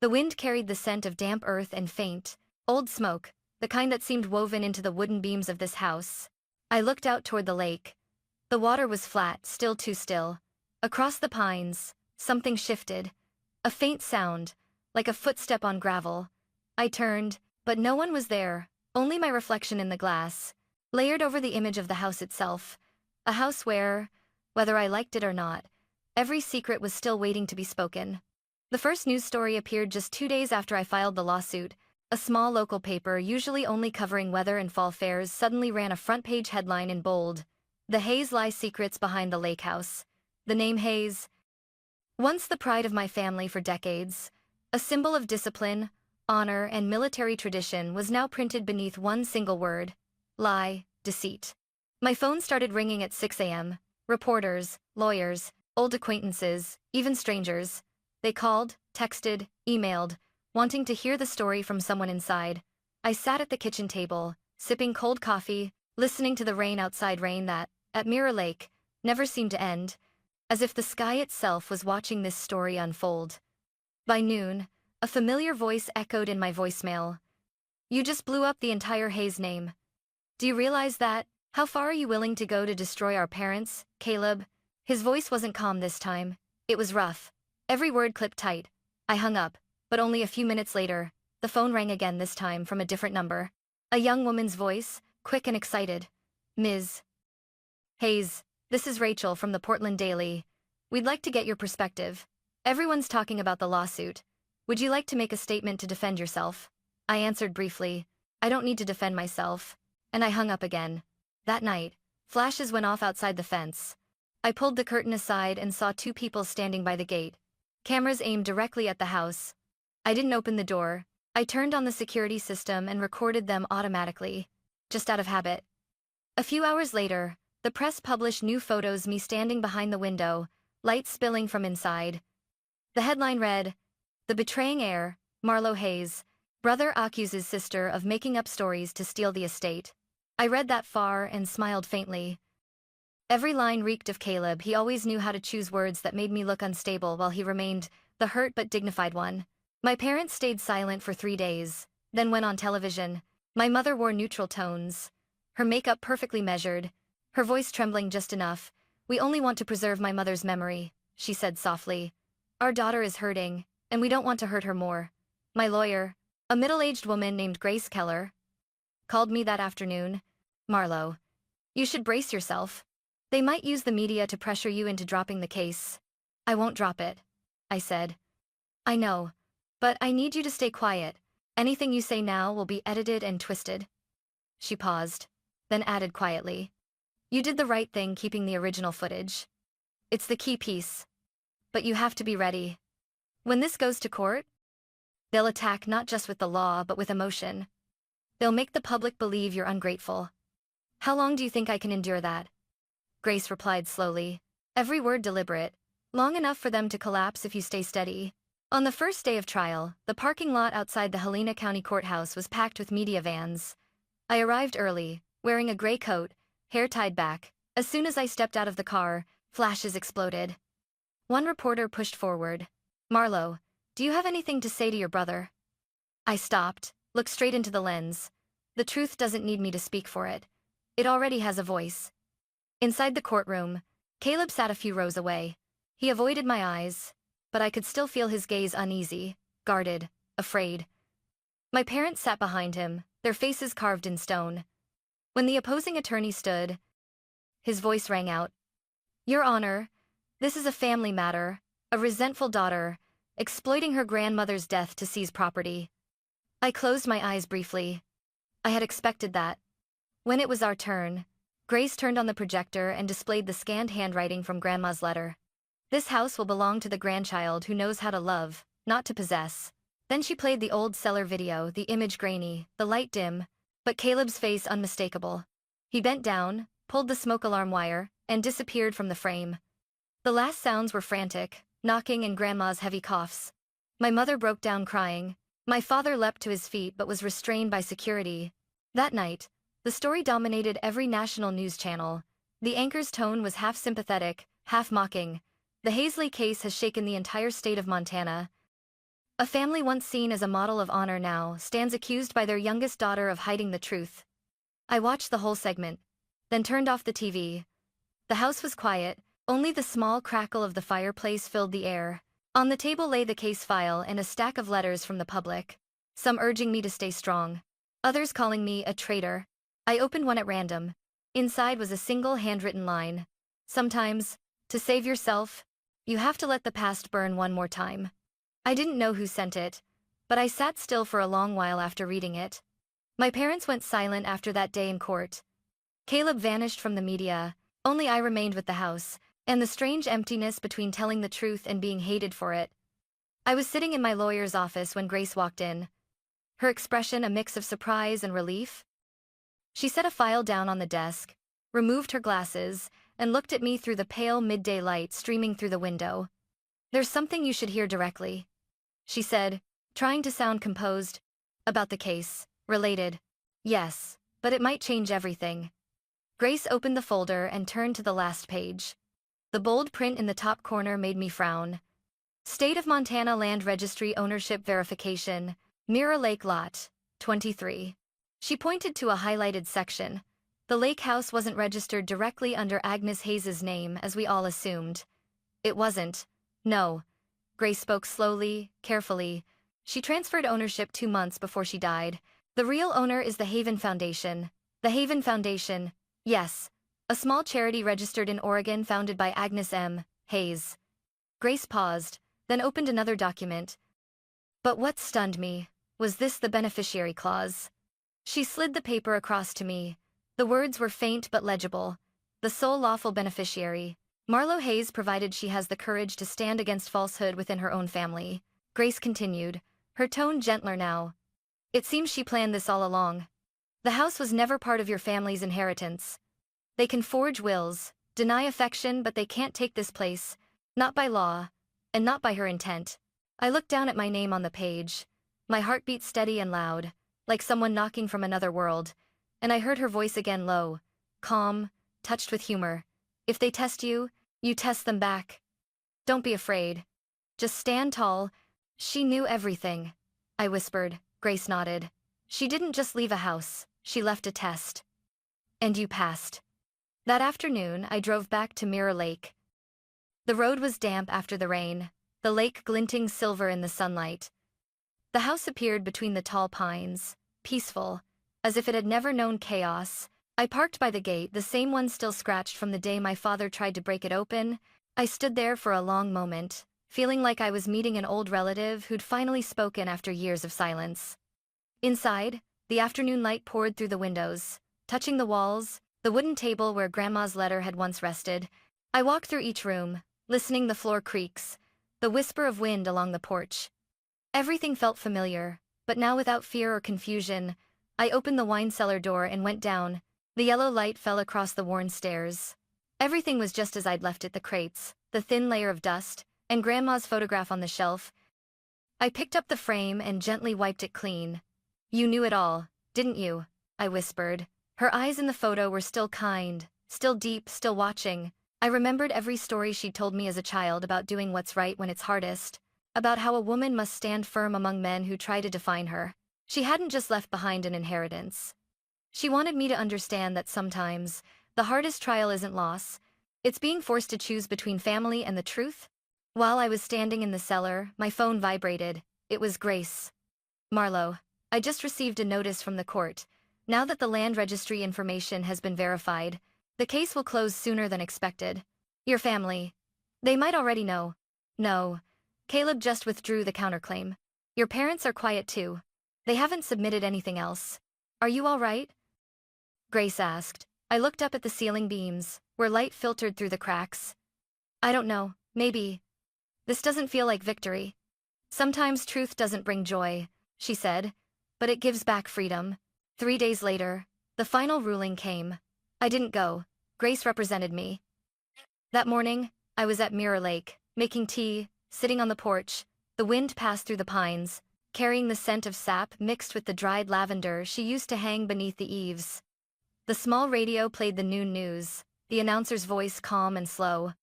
The wind carried the scent of damp earth and faint, old smoke, the kind that seemed woven into the wooden beams of this house. I looked out toward the lake. The water was flat, still too still. Across the pines, something shifted. A faint sound, like a footstep on gravel. I turned, but no one was there, only my reflection in the glass, layered over the image of the house itself. A house where, whether I liked it or not, every secret was still waiting to be spoken. The first news story appeared just 2 days after I filed the lawsuit. A small local paper, usually only covering weather and fall fairs, suddenly ran a front-page headline in bold. The Hayes lie secrets behind the lake house. The name Hayes, once the pride of my family for decades, a symbol of discipline, honor, and military tradition, was now printed beneath one single word: lie, deceit. My phone started ringing at 6 a.m. Reporters, lawyers, old acquaintances, even strangers. They called, texted, emailed, wanting to hear the story from someone inside. I sat at the kitchen table, sipping cold coffee, listening to the rain outside, rain that, at Mirror Lake, never seemed to end, as if the sky itself was watching this story unfold. By noon, a familiar voice echoed in my voicemail. You just blew up the entire Hayes name. Do you realize that? How far are you willing to go to destroy our parents, Caleb? His voice wasn't calm this time. It was rough. Every word clipped tight. I hung up, but only a few minutes later, the phone rang again, this time from a different number. A young woman's voice, quick and excited. Ms. Hayes, this is Rachel from the Portland Daily. We'd like to get your perspective. Everyone's talking about the lawsuit. Would you like to make a statement to defend yourself? I answered briefly. I don't need to defend myself. And I hung up again. That night, flashes went off outside the fence. I pulled the curtain aside and saw 2 people standing by the gate. Cameras aimed directly at the house. I didn't open the door. I turned on the security system and recorded them automatically, just out of habit. A few hours later, the press published new photos, me standing behind the window, light spilling from inside. The headline read, "The Betraying Heir, Marlo Hayes, brother accuses sister of making up stories to steal the estate." I read that far and smiled faintly. Every line reeked of Caleb. He always knew how to choose words that made me look unstable while he remained the hurt but dignified one. My parents stayed silent for 3 days, then went on television. My mother wore neutral tones, her makeup perfectly measured, her voice trembling just enough. "We only want to preserve my mother's memory," she said softly. "Our daughter is hurting, and we don't want to hurt her more." My lawyer, a middle-aged woman named Grace Keller, called me that afternoon. "Marlo, you should brace yourself. They might use the media to pressure you into dropping the case." "I won't drop it," I said. "I know, but I need you to stay quiet. Anything you say now will be edited and twisted." She paused, then added quietly, "You did the right thing keeping the original footage. It's the key piece. But you have to be ready. When this goes to court, they'll attack not just with the law but with emotion. They'll make the public believe you're ungrateful. How long do you think I can endure that?" Grace replied slowly, every word deliberate. "Long enough for them to collapse if you stay steady." On the first day of trial, the parking lot outside the Helena County Courthouse was packed with media vans. I arrived early, wearing a gray coat, hair tied back. As soon as I stepped out of the car, flashes exploded. One reporter pushed forward. "Marlo, do you have anything to say to your brother?" I stopped, looked straight into the lens. The truth doesn't need me to speak for it. It already has a voice. Inside the courtroom, Caleb sat a few rows away. He avoided my eyes, but I could still feel his gaze uneasy, guarded, afraid. My parents sat behind him, their faces carved in stone. When the opposing attorney stood, his voice rang out. "Your Honor, this is a family matter, a resentful daughter, exploiting her grandmother's death to seize property." I closed my eyes briefly. I had expected that. When it was our turn, Grace turned on the projector and displayed the scanned handwriting from Grandma's letter. "This house will belong to the grandchild who knows how to love, not to possess." Then she played the old Cellar video, the image grainy, the light dim, but Caleb's face unmistakable. He bent down, pulled the smoke alarm wire, and disappeared from the frame. The last sounds were frantic, knocking and Grandma's heavy coughs. My mother broke down crying. My father leapt to his feet but was restrained by security. That night, the story dominated every national news channel. The anchor's tone was half sympathetic, half mocking. "The Hazley case has shaken the entire state of Montana. A family once seen as a model of honor now stands accused by their youngest daughter of hiding the truth." I watched the whole segment, then turned off the TV. The house was quiet, only the small crackle of the fireplace filled the air. On the table lay the case file and a stack of letters from the public, some urging me to stay strong, others calling me a traitor. I opened one at random. Inside was a single handwritten line. "Sometimes, to save yourself, you have to let the past burn one more time." I didn't know who sent it, but I sat still for a long while after reading it. My parents went silent after that day in court. Caleb vanished from the media, only I remained with the house, and the strange emptiness between telling the truth and being hated for it. I was sitting in my lawyer's office when Grace walked in. Her expression a mix of surprise and relief. She set a file down on the desk, removed her glasses, and looked at me through the pale midday light streaming through the window. "There's something you should hear directly," she said, trying to sound composed. "About the case, related. Yes, but it might change everything." Grace opened the folder and turned to the last page. The bold print in the top corner made me frown. "State of Montana Land Registry Ownership Verification, Mirror Lake Lot, 23. She pointed to a highlighted section. The lake house wasn't registered directly under Agnes Hayes's name as we all assumed. It wasn't. No. Grace spoke slowly, carefully. "She transferred ownership 2 months before she died. The real owner is the Haven Foundation." "The Haven Foundation." "Yes. A small charity registered in Oregon founded by Agnes M. Hayes." Grace paused, then opened another document. But what stunned me was the beneficiary clause. She slid the paper across to me. The words were faint but legible. "The sole lawful beneficiary, Marlo Hayes, provided she has the courage to stand against falsehood within her own family." Grace continued, her tone gentler now. "It seems she planned this all along. The house was never part of your family's inheritance. They can forge wills, deny affection, but they can't take this place, not by law, and not by her intent." I looked down at my name on the page, my heart beat steady and loud, like someone knocking from another world, and I heard her voice again, low, calm, touched with humor. "If they test you, you test them back. Don't be afraid. Just stand tall." "She knew everything," I whispered. Grace nodded. "She didn't just leave a house, she left a test. And you passed." That afternoon, I drove back to Mirror Lake. The road was damp after the rain, the lake glinting silver in the sunlight. The house appeared between the tall pines, peaceful, as if it had never known chaos. I parked by the gate, the same one still scratched from the day my father tried to break it open. I stood there for a long moment, feeling like I was meeting an old relative who'd finally spoken after years of silence. Inside, the afternoon light poured through the windows, touching the walls, the wooden table where Grandma's letter had once rested. I walked through each room, listening. The floor creaks, the whisper of wind along the porch. Everything felt familiar, but now without fear or confusion. I opened the wine cellar door and went down. The yellow light fell across the worn stairs. Everything was just as I'd left it, the crates, the thin layer of dust, and Grandma's photograph on the shelf. I picked up the frame and gently wiped it clean. "You knew it all, didn't you?" I whispered. Her eyes in the photo were still kind, still deep, still watching. I remembered every story she'd told me as a child about doing what's right when it's hardest, about how a woman must stand firm among men who try to define her. She hadn't just left behind an inheritance. She wanted me to understand that sometimes, the hardest trial isn't loss, it's being forced to choose between family and the truth. While I was standing in the cellar, my phone vibrated. It was Grace. Marlowe, I just received a notice from the court. Now that the land registry information has been verified, the case will close sooner than expected. Your family. They might already know. No. Caleb just withdrew the counterclaim. Your parents are quiet too. They haven't submitted anything else. Are you all right? Grace asked. I looked up at the ceiling beams, where light filtered through the cracks. I don't know, maybe. This doesn't feel like victory. Sometimes truth doesn't bring joy, she said, but it gives back freedom. 3 days later, the final ruling came. I didn't go. Grace represented me. That morning, I was at Mirror Lake, making tea, sitting on the porch. The wind passed through the pines, carrying the scent of sap mixed with the dried lavender she used to hang beneath the eaves. The small radio played the noon news, the announcer's voice calm and slow.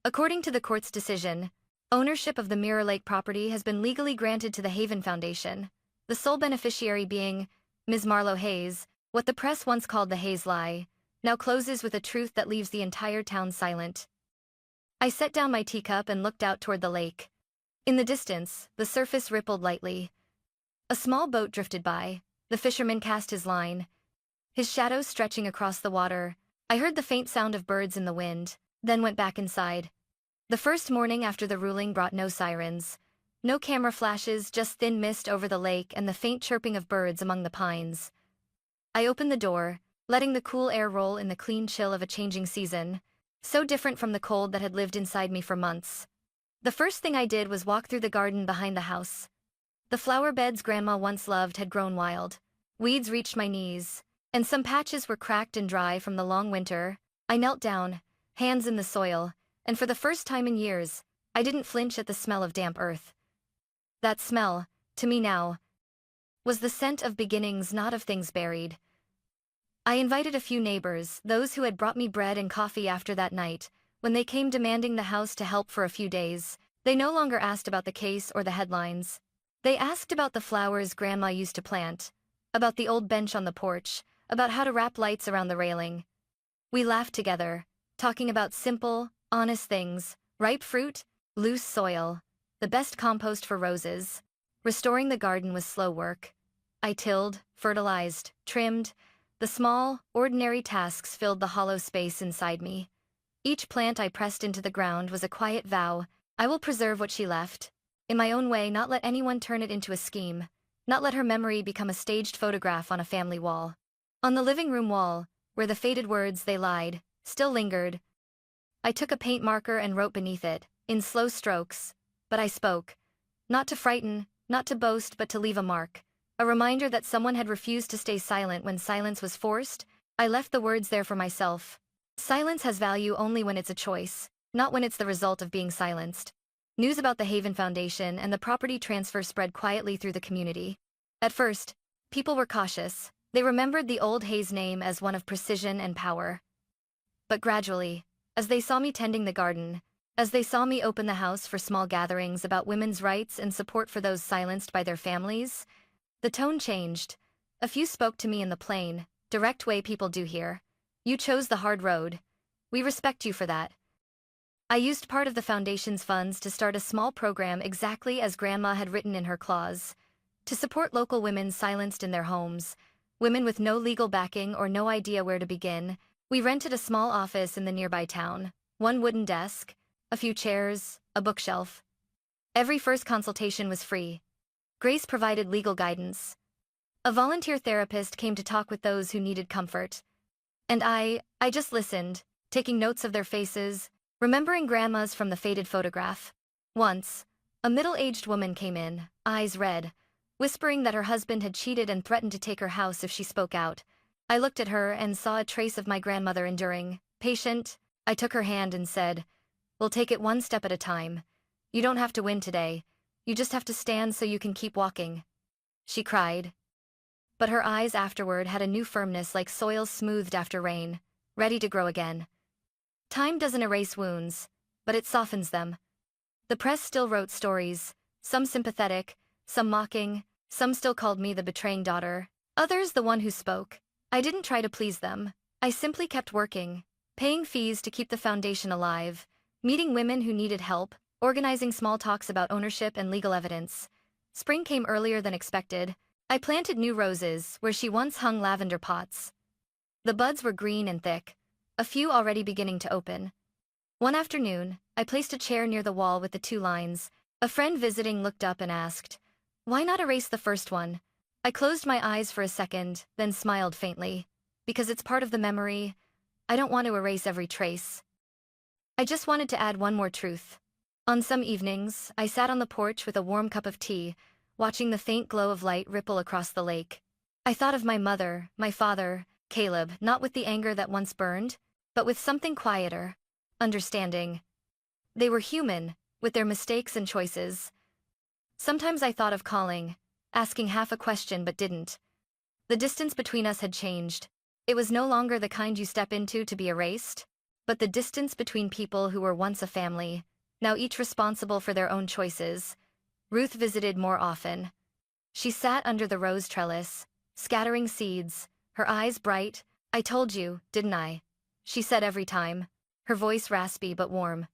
According to the court's decision, ownership of the Mirror Lake property has been legally granted to the Haven Foundation, the sole beneficiary being Ms. Marlowe Hayes. What the press once called the Hayes lie now closes with a truth that leaves the entire town silent. I set down my teacup and looked out toward the lake. In the distance, the surface rippled lightly. A small boat drifted by. The fisherman cast his line, his shadow stretching across the water. I heard the faint sound of birds in the wind, then went back inside. The first morning after the ruling brought no sirens, no camera flashes, just thin mist over the lake and the faint chirping of birds among the pines. I opened the door, letting the cool air roll in the clean chill of a changing season, so different from the cold that had lived inside me for months. The first thing I did was walk through the garden behind the house. The flower beds Grandma once loved had grown wild. Weeds reached my knees, and some patches were cracked and dry from the long winter. I knelt down, hands in the soil, and for the first time in years, I didn't flinch at the smell of damp earth. That smell, to me now, was the scent of beginnings, not of things buried. I invited a few neighbors, those who had brought me bread and coffee after that night. When they came demanding the house to help for a few days, they no longer asked about the case or the headlines. They asked about the flowers Grandma used to plant, about the old bench on the porch, about how to wrap lights around the railing. We laughed together, talking about simple, honest things: ripe fruit, loose soil, the best compost for roses. Restoring the garden was slow work. I tilled, fertilized, trimmed. The small, ordinary tasks filled the hollow space inside me. Each plant I pressed into the ground was a quiet vow. I will preserve what she left. In my own way, not let anyone turn it into a scheme. Not let her memory become a staged photograph on a family wall. On the living room wall, where the faded words "they lied" still lingered, I took a paint marker and wrote beneath it, in slow strokes. But I spoke. Not to frighten, not to boast, but to leave a mark. A reminder that someone had refused to stay silent when silence was forced. I left the words there for myself. Silence has value only when it's a choice, not when it's the result of being silenced. News about the Haven Foundation and the property transfer spread quietly through the community. At first, people were cautious. They remembered the old Hayes name as one of precision and power. But gradually, as they saw me tending the garden, as they saw me open the house for small gatherings about women's rights and support for those silenced by their families, the tone changed. A few spoke to me in the plain, direct way people do here. You chose the hard road. We respect you for that. I used part of the foundation's funds to start a small program exactly as Grandma had written in her clause, to support local women silenced in their homes, women with no legal backing or no idea where to begin. We rented a small office in the nearby town, one wooden desk, a few chairs, a bookshelf. Every first consultation was free. Grace provided legal guidance. A volunteer therapist came to talk with those who needed comfort. And I just listened, taking notes of their faces, remembering Grandma's from the faded photograph. Once, a middle-aged woman came in, eyes red, whispering that her husband had cheated and threatened to take her house if she spoke out. I looked at her and saw a trace of my grandmother enduring. Patient, I took her hand and said, "We'll take it one step at a time. You don't have to win today. You just have to stand so you can keep walking." She cried. but her eyes afterward had a new firmness like soil smoothed after rain, ready to grow again. Time doesn't erase wounds, but it softens them. The press still wrote stories, some sympathetic, some mocking, some still called me the betraying daughter, others the one who spoke. I didn't try to please them. I simply kept working, paying fees to keep the foundation alive, meeting women who needed help, organizing small talks about ownership and legal evidence. Spring came earlier than expected. I planted new roses where she once hung lavender pots. The buds were green and thick, a few already beginning to open. One afternoon, I placed a chair near the wall with the two lines. A friend visiting looked up and asked, "Why not erase the first one?" I closed my eyes for a second, then smiled faintly. Because it's part of the memory, I don't want to erase every trace. I just wanted to add one more truth. On some evenings, I sat on the porch with a warm cup of tea, watching the faint glow of light ripple across the lake. I thought of my mother, my father, Caleb, not with the anger that once burned, but with something quieter, understanding. They were human, with their mistakes and choices. Sometimes I thought of calling, asking half a question but didn't. The distance between us had changed. It was no longer the kind you step into to be erased, but the distance between people who were once a family, now each responsible for their own choices. Ruth visited more often. She sat under the rose trellis, scattering seeds, her eyes bright. "I told you, didn't I?" she said every time, her voice raspy but warm.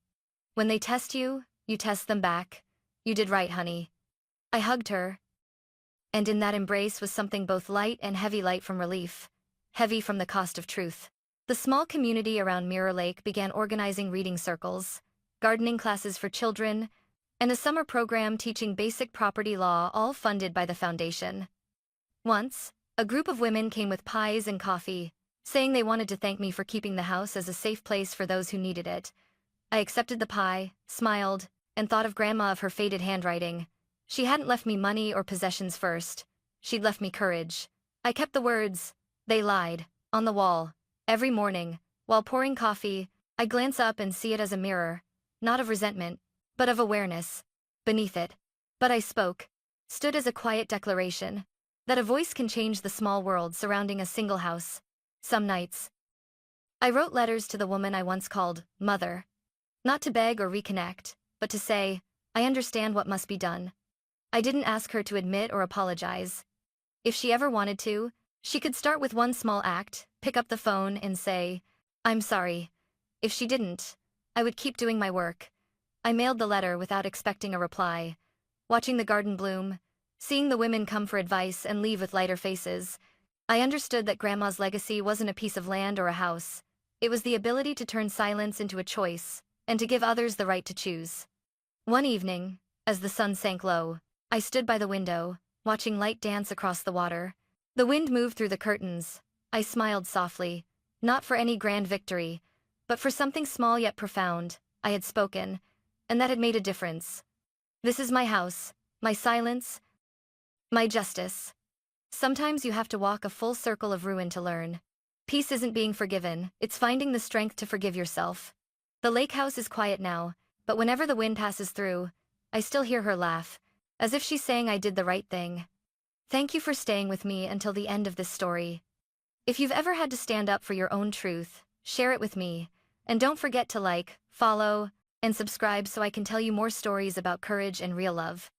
"When they test you, you test them back. You did right, honey." I hugged her, and in that embrace was something both light and heavy, light from relief, heavy from the cost of truth. The small community around Mirror Lake began organizing reading circles, gardening classes for children, and a summer program teaching basic property law, all funded by the foundation. Once, a group of women came with pies and coffee, saying they wanted to thank me for keeping the house as a safe place for those who needed it. I accepted the pie, smiled, and thought of Grandma, of her faded handwriting. She hadn't left me money or possessions first. She'd left me courage. I kept the words, "They lied," on the wall. Every morning, while pouring coffee, I glance up and see it as a mirror, not of resentment, but of awareness. Beneath it. But I spoke, stood as a quiet declaration, that a voice can change the small world surrounding a single house. Some nights, I wrote letters to the woman I once called Mother. Not to beg or reconnect, but to say, I understand what must be done. I didn't ask her to admit or apologize. If she ever wanted to, she could start with one small act, pick up the phone and say, "I'm sorry." If she didn't, I would keep doing my work. I mailed the letter without expecting a reply. Watching the garden bloom, seeing the women come for advice and leave with lighter faces, I understood that Grandma's legacy wasn't a piece of land or a house. It was the ability to turn silence into a choice, and to give others the right to choose. One evening, as the sun sank low, I stood by the window, watching light dance across the water. The wind moved through the curtains. I smiled softly, not for any grand victory, but for something small yet profound. I had spoken, and that had made a difference. This is my house, my silence, my justice. Sometimes you have to walk a full circle of ruin to learn. Peace isn't being forgiven, it's finding the strength to forgive yourself. The lake house is quiet now, but whenever the wind passes through, I still hear her laugh, as if she's saying I did the right thing. Thank you for staying with me until the end of this story. If you've ever had to stand up for your own truth, share it with me, and don't forget to like, follow, and subscribe so I can tell you more stories about courage and real love.